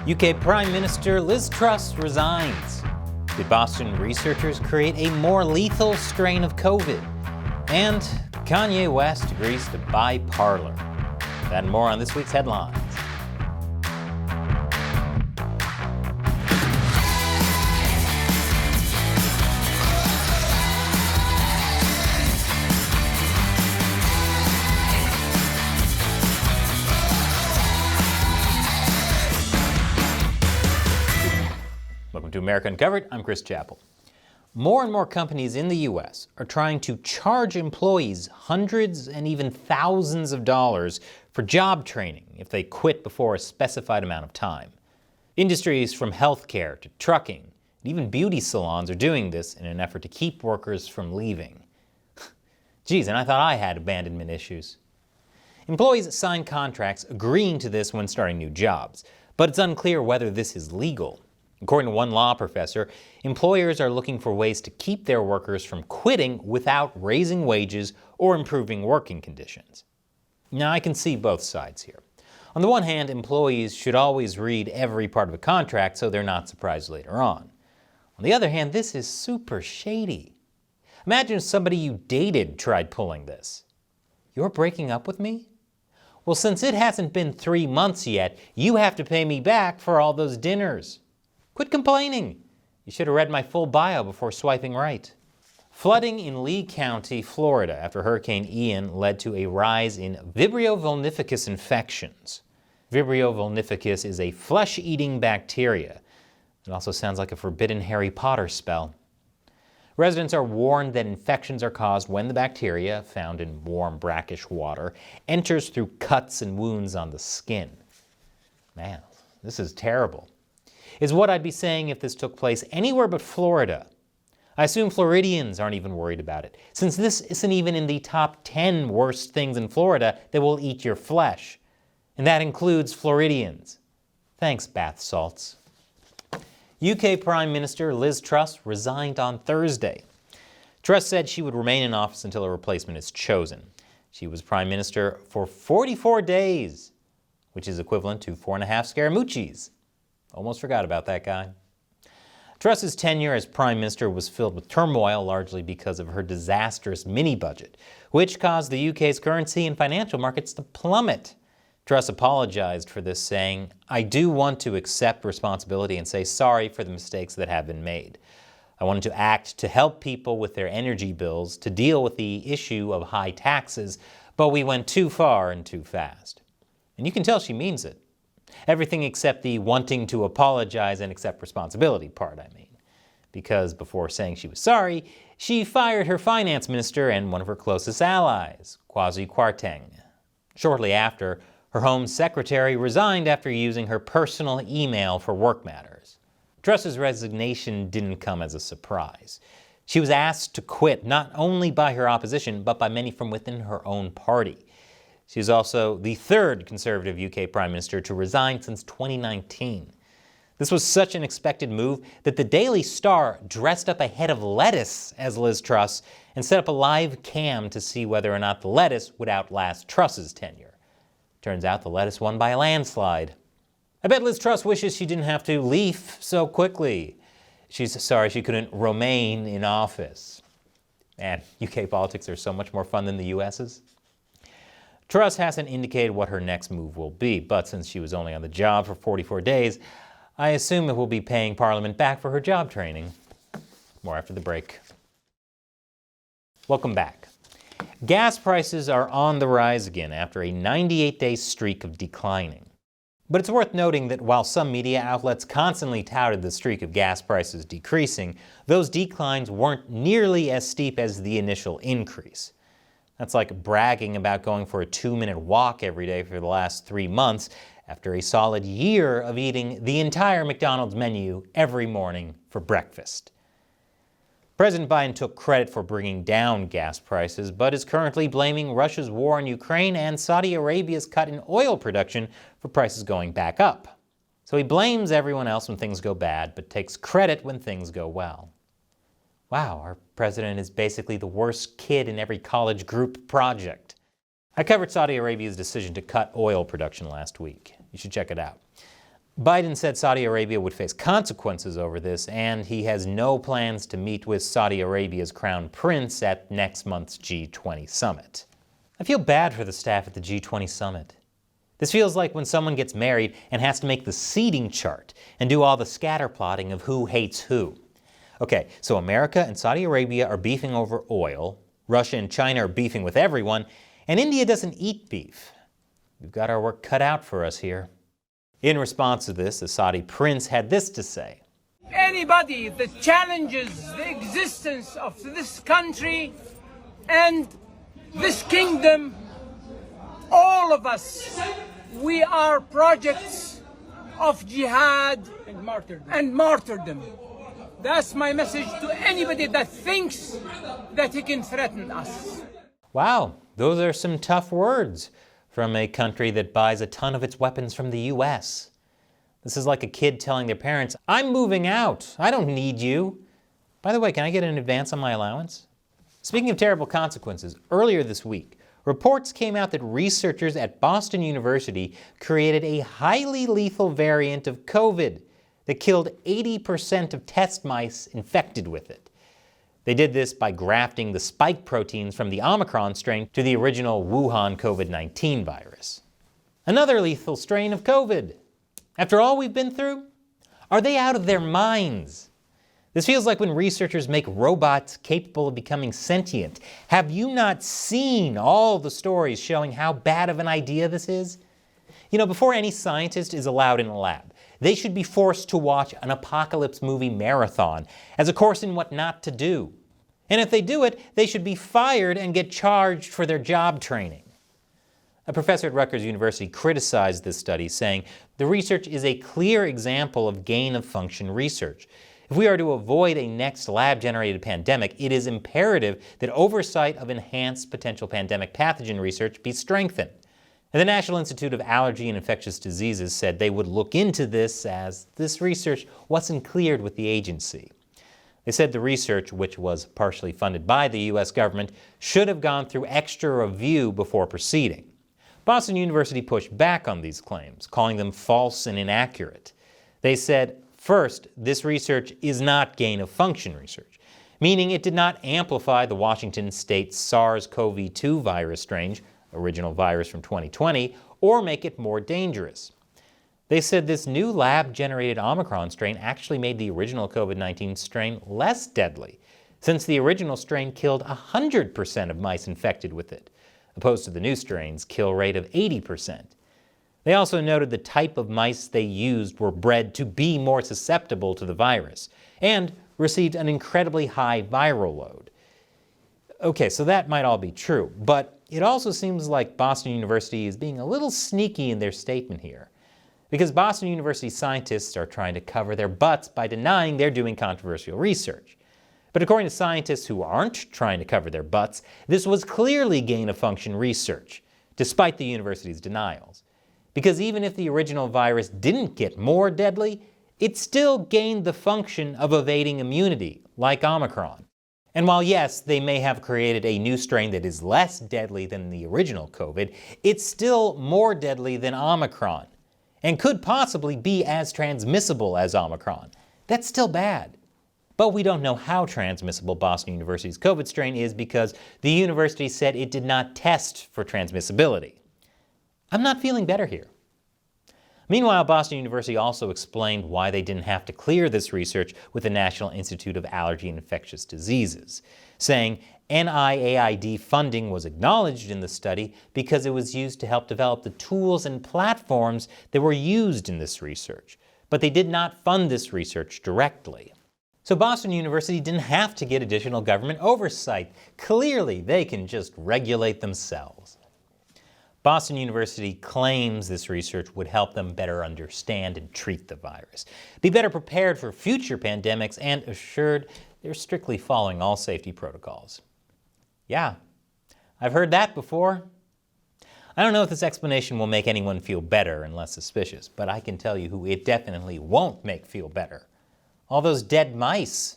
UK Prime Minister Liz Truss resigns. Did Boston researchers create a more lethal strain of COVID? And Kanye West agrees to buy Parler. That and more on this week's headlines. Welcome to America Uncovered. I'm Chris Chappell. More and more companies in the U.S. are trying to charge employees hundreds and even thousands of dollars for job training if they quit before a specified amount of time. Industries from healthcare to trucking and even beauty salons are doing this in an effort to keep workers from leaving. Geez, and I thought I had abandonment issues. Employees sign contracts agreeing to this when starting new jobs, but it's unclear whether this is legal. According to one law professor, employers are looking for ways to keep their workers from quitting without raising wages or improving working conditions. Now, I can see both sides here. On the one hand, employees should always read every part of a contract so they're not surprised later on. On the other hand, this is super shady. Imagine if somebody you dated tried pulling this. You're breaking up with me? Well, since it hasn't been 3 months yet, you have to pay me back for all those dinners. Quit complaining. You should have read my full bio before swiping right. Flooding in Lee County, Florida, after Hurricane Ian led to a rise in Vibrio vulnificus infections. Vibrio vulnificus is a flesh-eating bacteria. It also sounds like a forbidden Harry Potter spell. Residents are warned that infections are caused when the bacteria, found in warm, brackish water, enters through cuts and wounds on the skin. Man, this is terrible. Is what I'd be saying if this took place anywhere but Florida. I assume Floridians aren't even worried about it, since this isn't even in the top 10 worst things in Florida that will eat your flesh. And that includes Floridians. Thanks, bath salts. UK Prime Minister Liz Truss resigned on Thursday. Truss said she would remain in office until a replacement is chosen. She was Prime Minister for 44 days, which is equivalent to 4.5 Scaramucci's. Almost forgot about that guy. Truss's tenure as Prime Minister was filled with turmoil, largely because of her disastrous mini-budget, which caused the UK's currency and financial markets to plummet. Truss apologized for this, saying, "I do want to accept responsibility and say sorry for the mistakes that have been made. I wanted to act to help people with their energy bills, to deal with the issue of high taxes, but we went too far and too fast." And you can tell she means it. Everything except the wanting to apologize and accept responsibility part, I mean. Because before saying she was sorry, she fired her finance minister and one of her closest allies, Kwasi Kwarteng. Shortly after, her Home Secretary resigned after using her personal email for work matters. Truss's resignation didn't come as a surprise. She was asked to quit not only by her opposition, but by many from within her own party. She is also the third Conservative UK Prime Minister to resign since 2019. This was such an expected move that the Daily Star dressed up a head of lettuce as Liz Truss and set up a live cam to see whether or not the lettuce would outlast Truss's tenure. Turns out the lettuce won by a landslide. I bet Liz Truss wishes she didn't have to leave so quickly. She's sorry she couldn't remain in office. Man, UK politics are so much more fun than the US's. Truss hasn't indicated what her next move will be, but since she was only on the job for 44 days, I assume it will be paying Parliament back for her job training. More after the break. Welcome back. Gas prices are on the rise again after a 98-day streak of declining. But it's worth noting that while some media outlets constantly touted the streak of gas prices decreasing, those declines weren't nearly as steep as the initial increase. That's like bragging about going for a 2-minute walk every day for the last 3 months after a solid year of eating the entire McDonald's menu every morning for breakfast. President Biden took credit for bringing down gas prices, but is currently blaming Russia's war in Ukraine and Saudi Arabia's cut in oil production for prices going back up. So he blames everyone else when things go bad, but takes credit when things go well. Wow, our president is basically the worst kid in every college group project. I covered Saudi Arabia's decision to cut oil production last week. You should check it out. Biden said Saudi Arabia would face consequences over this, and he has no plans to meet with Saudi Arabia's crown prince at next month's G20 summit. I feel bad for the staff at the G20 summit. This feels like when someone gets married and has to make the seating chart and do all the scatter plotting of who hates who. Okay, so America and Saudi Arabia are beefing over oil, Russia and China are beefing with everyone, and India doesn't eat beef. We've got our work cut out for us here. In response to this, the Saudi prince had this to say. Anybody that challenges the existence of this country and this kingdom, all of us, we are projects of jihad and martyrdom. That's my message to anybody that thinks that he can threaten us. Wow, those are some tough words from a country that buys a ton of its weapons from the U.S. This is like a kid telling their parents, "I'm moving out. I don't need you. By the way, can I get an advance on my allowance?" Speaking of terrible consequences, earlier this week, reports came out that researchers at Boston University created a highly lethal variant of COVID that killed 80% of test mice infected with it. They did this by grafting the spike proteins from the Omicron strain to the original Wuhan COVID-19 virus. Another lethal strain of COVID. After all we've been through, are they out of their minds? This feels like when researchers make robots capable of becoming sentient. Have you not seen all the stories showing how bad of an idea this is? You know, before any scientist is allowed in a lab, they should be forced to watch an apocalypse movie marathon as a course in what not to do. And if they do it, they should be fired and get charged for their job training. A professor at Rutgers University criticized this study, saying, "The research is a clear example of gain-of-function research. If we are to avoid a next lab-generated pandemic, it is imperative that oversight of enhanced potential pandemic pathogen research be strengthened." And the National Institute of Allergy and Infectious Diseases said they would look into this as this research wasn't cleared with the agency. They said the research, which was partially funded by the U.S. government, should have gone through extra review before proceeding. Boston University pushed back on these claims, calling them false and inaccurate. They said, first, this research is not gain-of-function research, meaning it did not amplify the Washington state SARS-CoV-2 virus strain, original virus from 2020, or make it more dangerous. They said this new lab-generated Omicron strain actually made the original COVID-19 strain less deadly, since the original strain killed 100% of mice infected with it, opposed to the new strain's kill rate of 80%. They also noted the type of mice they used were bred to be more susceptible to the virus, and received an incredibly high viral load. Okay, so that might all be true, but it also seems like Boston University is being a little sneaky in their statement here, because Boston University scientists are trying to cover their butts by denying they're doing controversial research. But according to scientists who aren't trying to cover their butts, this was clearly gain-of-function research, despite the university's denials. Because even if the original virus didn't get more deadly, it still gained the function of evading immunity, like Omicron. And while yes, they may have created a new strain that is less deadly than the original COVID, it's still more deadly than Omicron, and could possibly be as transmissible as Omicron. That's still bad. But we don't know how transmissible Boston University's COVID strain is because the university said it did not test for transmissibility. I'm not feeling better here. Meanwhile, Boston University also explained why they didn't have to clear this research with the National Institute of Allergy and Infectious Diseases, saying NIAID funding was acknowledged in the study because it was used to help develop the tools and platforms that were used in this research, but they did not fund this research directly. So Boston University didn't have to get additional government oversight. Clearly, they can just regulate themselves. Boston University claims this research would help them better understand and treat the virus, be better prepared for future pandemics, and assured they're strictly following all safety protocols. Yeah, I've heard that before. I don't know if this explanation will make anyone feel better and less suspicious, but I can tell you who it definitely won't make feel better. All those dead mice.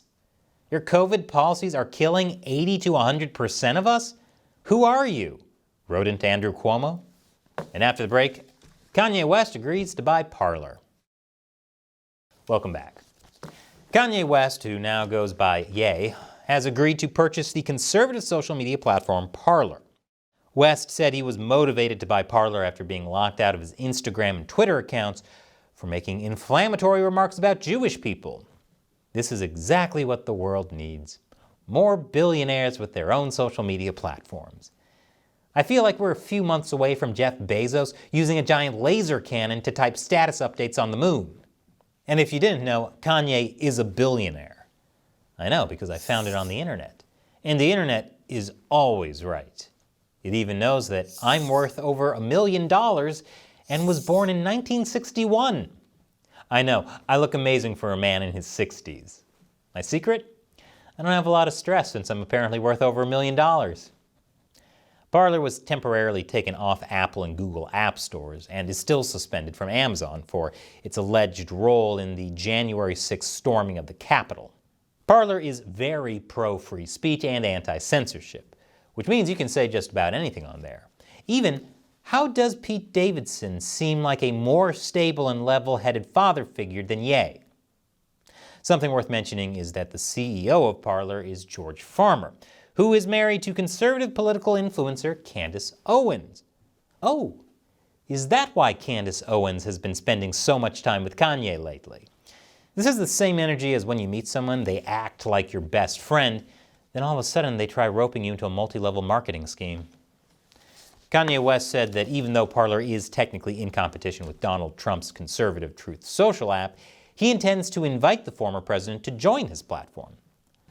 Your COVID policies are killing 80 to 100% of us? Who are you? Rodent Andrew Cuomo? And after the break, Kanye West agrees to buy Parler. Welcome back. Kanye West, who now goes by Ye, has agreed to purchase the conservative social media platform Parler. West said he was motivated to buy Parler after being locked out of his Instagram and Twitter accounts for making inflammatory remarks about Jewish people. This is exactly what the world needs. More billionaires with their own social media platforms. I feel like we're a few months away from Jeff Bezos using a giant laser cannon to type status updates on the moon. And if you didn't know, Kanye is a billionaire. I know, because I found it on the internet. And the internet is always right. It even knows that I'm worth over $1 million and was born in 1961. I know, I look amazing for a man in his 60s. My secret? I don't have a lot of stress since I'm apparently worth over $1 million. Parler was temporarily taken off Apple and Google app stores and is still suspended from Amazon for its alleged role in the January 6th storming of the Capitol. Parler is very pro-free speech and anti-censorship, which means you can say just about anything on there. Even, how does Pete Davidson seem like a more stable and level-headed father figure than Ye? Something worth mentioning is that the CEO of Parler is George Farmer, who is married to conservative political influencer Candace Owens. Oh, is that why Candace Owens has been spending so much time with Kanye lately? This is the same energy as when you meet someone, they act like your best friend, then all of a sudden they try roping you into a multi-level marketing scheme. Kanye West said that even though Parler is technically in competition with Donald Trump's conservative Truth Social app, he intends to invite the former president to join his platform.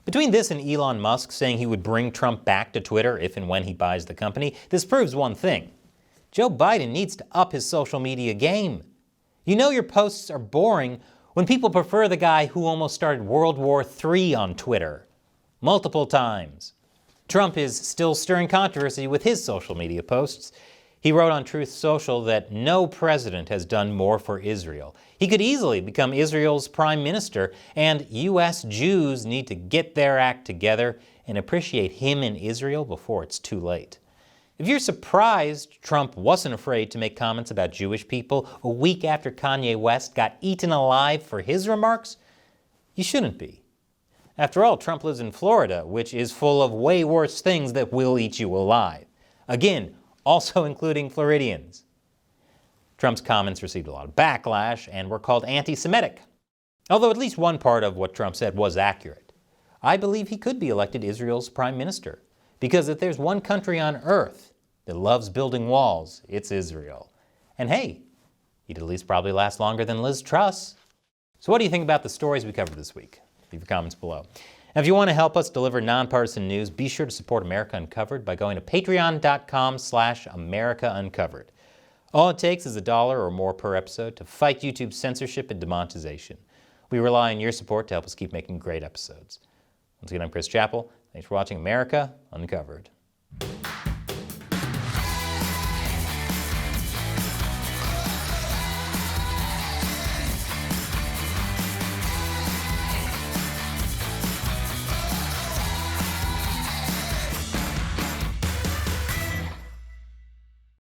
Between this and Elon Musk saying he would bring Trump back to Twitter if and when he buys the company, this proves one thing. Joe Biden needs to up his social media game. You know your posts are boring when people prefer the guy who almost started World War III on Twitter. Multiple times. Trump is still stirring controversy with his social media posts. He wrote on Truth Social that no president has done more for Israel. He could easily become Israel's prime minister, and U.S. Jews need to get their act together and appreciate him in Israel before it's too late. If you're surprised Trump wasn't afraid to make comments about Jewish people a week after Kanye West got eaten alive for his remarks, you shouldn't be. After all, Trump lives in Florida, which is full of way worse things that will eat you alive. Again, also including Floridians. Trump's comments received a lot of backlash and were called anti-Semitic. Although at least one part of what Trump said was accurate. I believe he could be elected Israel's prime minister, because if there's one country on earth that loves building walls, it's Israel. And hey, he'd at least probably last longer than Liz Truss. So what do you think about the stories we covered this week? Leave your comments below. And if you want to help us deliver nonpartisan news, be sure to support America Uncovered by going to patreon.com/AmericaUncovered. All it takes is $1 or more per episode to fight YouTube's censorship and demonetization. We rely on your support to help us keep making great episodes. Once again, I'm Chris Chappell. Thanks for watching America Uncovered.